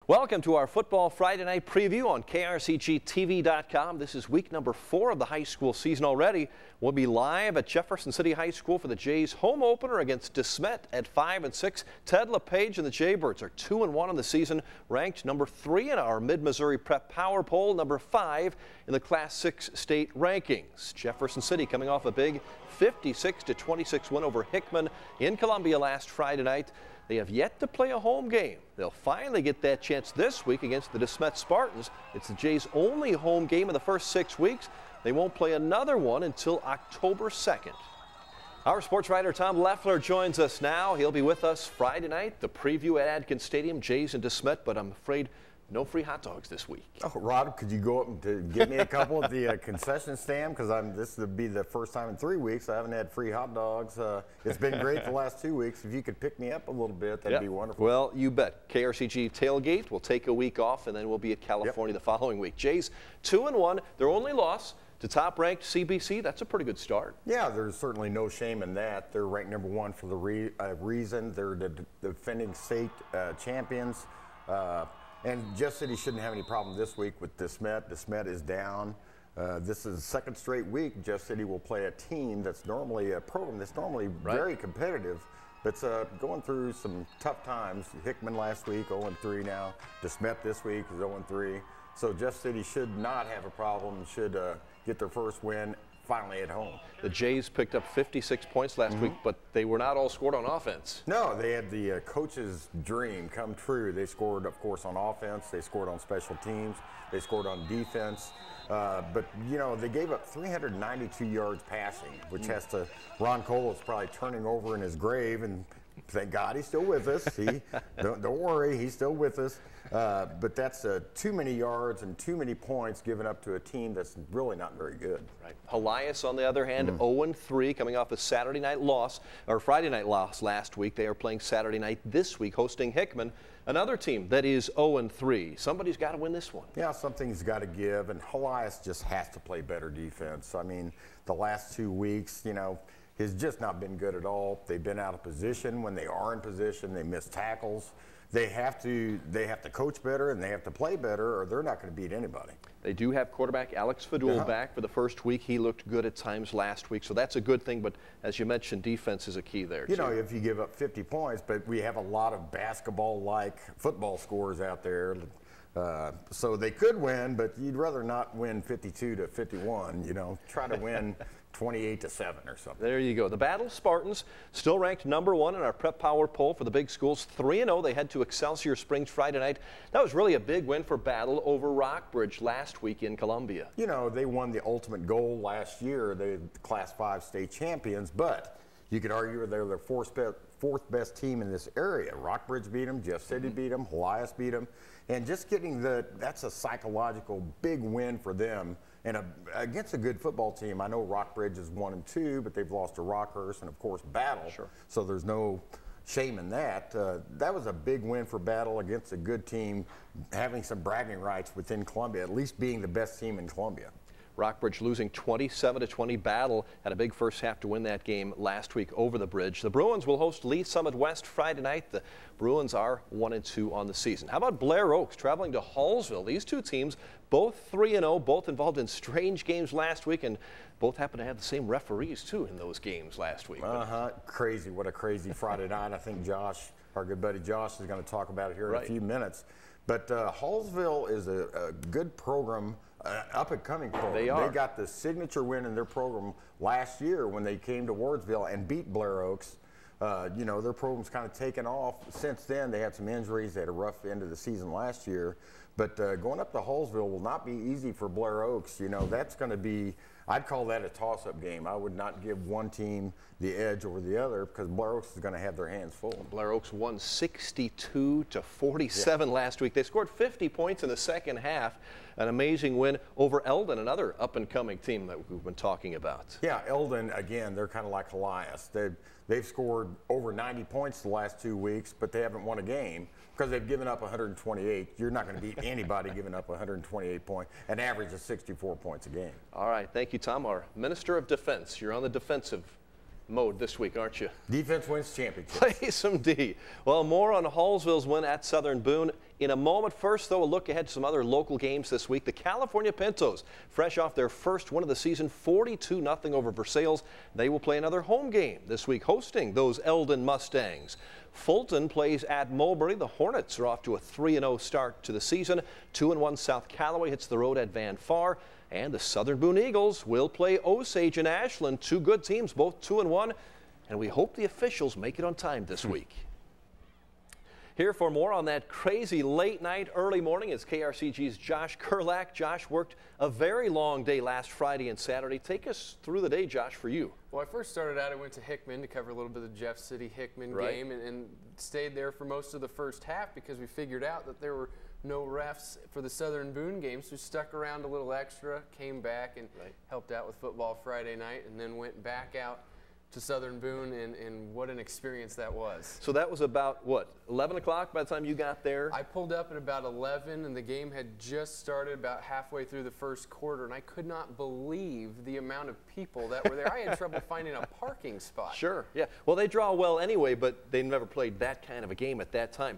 Welcome to our Football Friday Night Preview on KRCGTV.com. This is week number 4 of the high school season already. We'll be live at Jefferson City High School for the Jays home opener against DeSmet at 5-6. Ted LePage and the Jaybirds are 2-1 in the season, ranked number 3 in our Mid-Missouri Prep Power Poll, number 5 in the Class 6 state rankings. Jefferson City coming off a big 56-26 win over Hickman in Columbia last Friday night. They have yet to play a home game. They'll finally get that chance this week against the DeSmet Spartans. It's the Jays' only home game in the first 6 weeks. They won't play another one until October 2nd. Our sports writer Tom Leffler joins us now. He'll be with us Friday night, the preview at Adkins Stadium, Jays and DeSmet, but I'm afraid no free hot dogs this week. Oh, Rod, could you go up and get me a couple at the concession stand? Because this would be the first time in 3 weeks I haven't had free hot dogs. It's been great the last 2 weeks. If you could pick me up a little bit, that'd be wonderful. Well, you bet. KRCG tailgate. We'll take a week off, and then we'll be at California the following week. Jays 2-1. Their only loss to top-ranked CBC. That's a pretty good start. Yeah, there's certainly no shame in that. They're ranked number 1 for the reason. They're the defending state champions. And Jeff City shouldn't have any problem this week with DeSmet. DeSmet is down. This is the second straight week Jeff City will play a team that's normally a program that's normally very competitive, but going through some tough times. Hickman last week, 0-3 now. DeSmet this week is 0-3. So Jeff City should not have a problem, should get their first win finally at home. The Jays picked up 56 points last week, but they were not all scored on offense. No, they had the coach's dream come true. They scored, of course, on offense. They scored on special teams. They scored on defense. But, you know, they gave up 392 yards passing, which has to – Ron Cole is probably turning over in his grave, and thank God he's still with us. Don't worry, he's still with us. But that's too many yards and too many points given up to a team that's really not very good. Right. Elias, on the other hand, 0-3, coming off a Saturday night loss, or Friday night loss last week. They are playing Saturday night this week, hosting Hickman, another team that is 0-3. Somebody's got to win this one. Yeah, something's got to give, and Elias just has to play better defense. I mean, the last 2 weeks, you know, has just not been good at all. They've been out of position. When they are in position, they miss tackles. They have to coach better and they have to play better, or they're not going to beat anybody. They do have quarterback Alex Fadul back for the first week. He looked good at times last week, so that's a good thing. But as you mentioned, defense is a key there. You know, if you give up 50 points, but we have a lot of basketball-like football scores out there. So they could win, but you'd rather not win 52-51. You know, try to win 28-7 or something. There you go. The Battle Spartans still ranked number 1 in our Prep Power Poll for the big schools. 3-0. They head to Excelsior Springs Friday night. That was really a big win for Battle over Rockbridge last week in Columbia. You know, they won the ultimate goal last year. They're the Class 5 state champions, but you could argue they're the fourth best team in this area. Rockbridge beat them, Jeff City beat them, Elias beat them, and just getting that's a psychological big win for them. And against a good football team, I know Rockbridge is 1-2, but they've lost to Rockhurst and, of course, Battle. Sure. So there's no shame in that. That was a big win for Battle against a good team, having some bragging rights within Columbia, at least being the best team in Columbia. Rockbridge losing 27-20. Battle had a big first half to win that game last week over the bridge. The Bruins will host Lee Summit West Friday night. The Bruins are 1-2 on the season. How about Blair Oaks traveling to Hallsville? These two teams, both 3-0, both involved in strange games last week, and both happen to have the same referees, too, in those games last week. Crazy. What a crazy Friday night. I think Josh, our good buddy Josh, is going to talk about it here in a few minutes. But Hallsville is a good program, up-and-coming program. They are. They got the signature win in their program last year when they came to Wardsville and beat Blair Oaks. You know, their program's kind of taken off. Since then, they had some injuries. They had a rough end of the season last year. But going up to Hallsville will not be easy for Blair Oaks. You know, that's going to be, I'd call that a toss-up game. I would not give one team the edge over the other because Blair Oaks is going to have their hands full. Blair Oaks won 62-47 last week. They scored 50 points in the second half. An amazing win over Eldon, another up-and-coming team that we've been talking about. Yeah, Eldon, again, they're kind of like Elias. They've scored over 90 points the last 2 weeks, but they haven't won a game because they've given up 128. You're not going to beat anybody giving up 128 points, an average of 64 points a game. All right, thank you, Tom. Our Minister of Defense, you're on the defensive mode this week, aren't you? Defense wins championships. Play some D. Well, more on Hallsville's win at Southern Boone in a moment. First, though, a look ahead to some other local games this week. The California Pintos, fresh off their first win of the season, 42-0 over Versailles. They will play another home game this week, hosting those Eldon Mustangs. Fulton plays at Mulberry. The Hornets are off to a 3-0 start to the season. 2-1 South Callaway hits the road at Van Far. And the Southern Boone Eagles will play Osage and Ashland. Two good teams, both 2-1. And we hope the officials make it on time this week. Here for more on that crazy late night, early morning is KRCG's Josh Kurlak. Josh worked a very long day last Friday and Saturday. Take us through the day, Josh, for you. Well, I first started out, I went to Hickman to cover a little bit of the Jeff City-Hickman game and stayed there for most of the first half because we figured out that there were no refs for the Southern Boone game, so we stuck around a little extra, came back and helped out with football Friday night, and then went back out to Southern Boone, and what an experience that was. So that was about, what, 11 o'clock by the time you got there? I pulled up at about 11, and the game had just started about halfway through the first quarter, and I could not believe the amount of people that were there. I had trouble finding a parking spot. Sure, yeah. Well, they draw well anyway, but they never played that kind of a game at that time.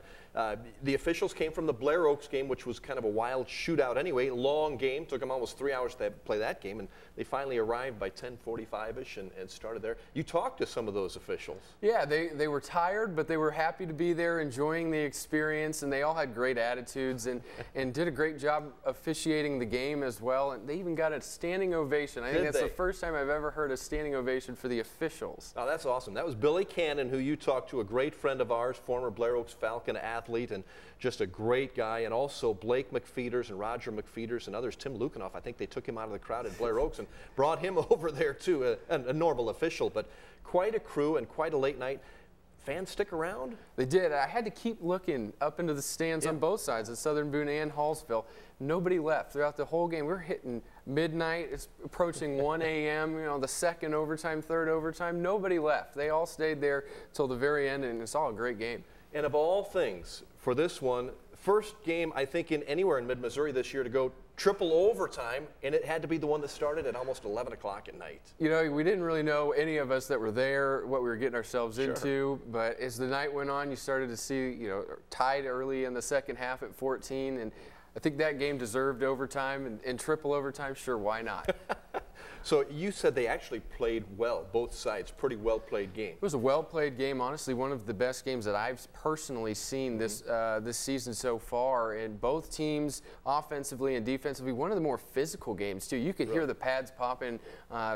The officials came from the Blair Oaks game, which was kind of a wild shootout anyway. Long game, took them almost 3 hours to play that game, and they finally arrived by 10:45-ish and started there. You talked to some of those officials. Yeah, they were tired, but they were happy to be there, enjoying the experience, and they all had great attitudes and did a great job officiating the game as well. And they even got a standing ovation. I think that's the first time I've ever heard a standing ovation for the officials. Oh, that's awesome. That was Billy Cannon, who you talked to, a great friend of ours, former Blair Oaks Falcon athlete, and just a great guy. And also Blake McFeeters and Roger McFeeters and others. Tim Lukanoff, I think they took him out of the crowd at Blair Oaks and brought him over there too, a normal official. But quite a crew and quite a late night. Fans stick around? They did. I had to keep looking up into the stands on both sides, at Southern Boone and Hallsville. Nobody left throughout the whole game. We were hitting midnight. It's approaching 1 a.m., you know, the second overtime, third overtime. Nobody left. They all stayed there till the very end, and it's all a great game. And of all things, for this one, first game, I think, in anywhere in mid-Missouri this year to go triple overtime, and it had to be the one that started at almost 11 o'clock at night. You know, we didn't really know, any of us that were there, what we were getting ourselves into, but as the night went on, you started to see, you know, tied early in the second half at 14, and I think that game deserved overtime, and triple overtime, sure, why not? So you said they actually played well, both sides, pretty well-played game. It was a well-played game, honestly, one of the best games that I've personally seen this this season so far. And both teams, offensively and defensively, one of the more physical games, too. You could hear the pads popping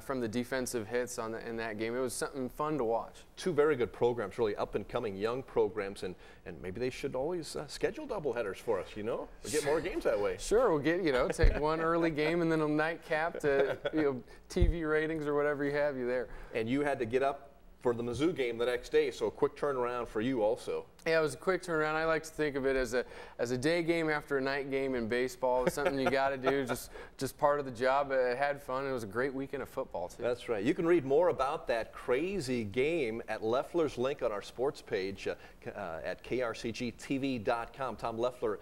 from the defensive hits in that game. It was something fun to watch. Two very good programs, really up-and-coming young programs, and maybe they should always schedule doubleheaders for us, you know? We'll get more games that way. Sure, we'll get, you know, take one early game and then a nightcap to, you know, TV ratings or whatever you have you there. And you had to get up for the Mizzou game the next day, so a quick turnaround for you also. Yeah, it was a quick turnaround. I like to think of it as a day game after a night game in baseball. It's something you got to do, just part of the job. It had fun. It was a great weekend of football, too. That's right. You can read more about that crazy game at Leffler's link on our sports page at krcgtv.com. Tom Leffler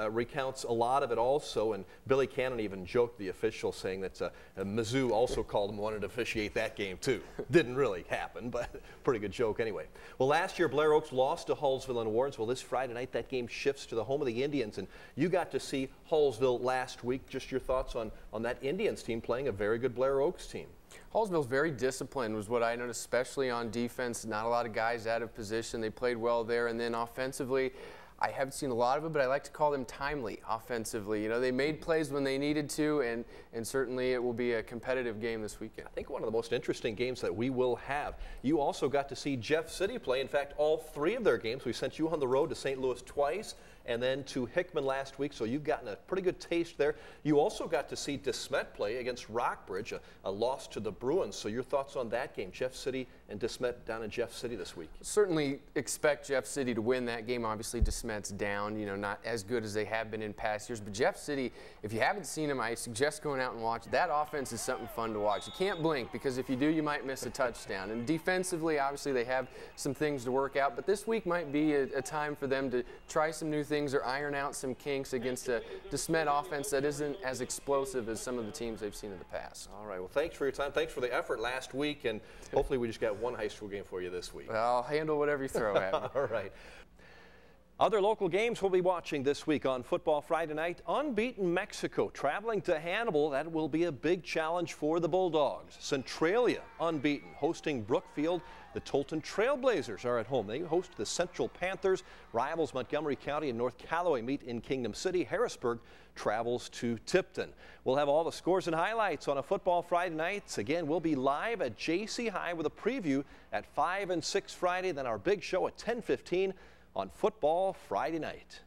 recounts a lot of it also, and Billy Cannon even joked the official, saying that Mizzou also called him, wanted to officiate that game too. Didn't really happen, but pretty good joke anyway. Well, last year Blair Oaks lost to Hallsville in Wards. Well, this Friday night that game shifts to the home of the Indians, and you got to see Hallsville last week. Just your thoughts on that Indians team playing a very good Blair Oaks team. Hallsville's very disciplined was what I noticed, especially on defense. Not a lot of guys out of position. They played well there, and then offensively, I haven't seen a lot of it, but I like to call them timely offensively. You know, they made plays when they needed to, and certainly it will be a competitive game this weekend. I think one of the most interesting games that we will have. You also got to see Jeff City play. In fact, all three of their games. We sent you on the road to St. Louis twice and then to Hickman last week, so you've gotten a pretty good taste there. You also got to see DeSmet play against Rockbridge, a loss to the Bruins. So your thoughts on that game, Jeff City and DeSmet down in Jeff City this week? Certainly expect Jeff City to win that game. Obviously, DeSmet's down, you know, not as good as they have been in past years. But Jeff City, if you haven't seen them, I suggest going out and watch. That offense is something fun to watch. You can't blink, because if you do, you might miss a touchdown. And defensively, obviously, they have some things to work out. But this week might be a time for them to try some new things or iron out some kinks against a DeSmet offense that isn't as explosive as some of the teams they've seen in the past. All right. Well, thanks for your time. Thanks for the effort last week. And hopefully we just got one high school game for you this week. I'll handle whatever you throw at me. All right. Other local games we'll be watching this week on Football Friday night. Unbeaten Mexico traveling to Hannibal. That will be a big challenge for the Bulldogs. Centralia unbeaten, hosting Brookfield. The Tolton Trailblazers are at home. They host the Central Panthers. Rivals Montgomery County and North Callaway meet in Kingdom City. Harrisburg travels to Tipton. We'll have all the scores and highlights on a Football Friday night. Again, we'll be live at JC High with a preview at 5 and 6 Friday. Then our big show at 10:15 on Football Friday night.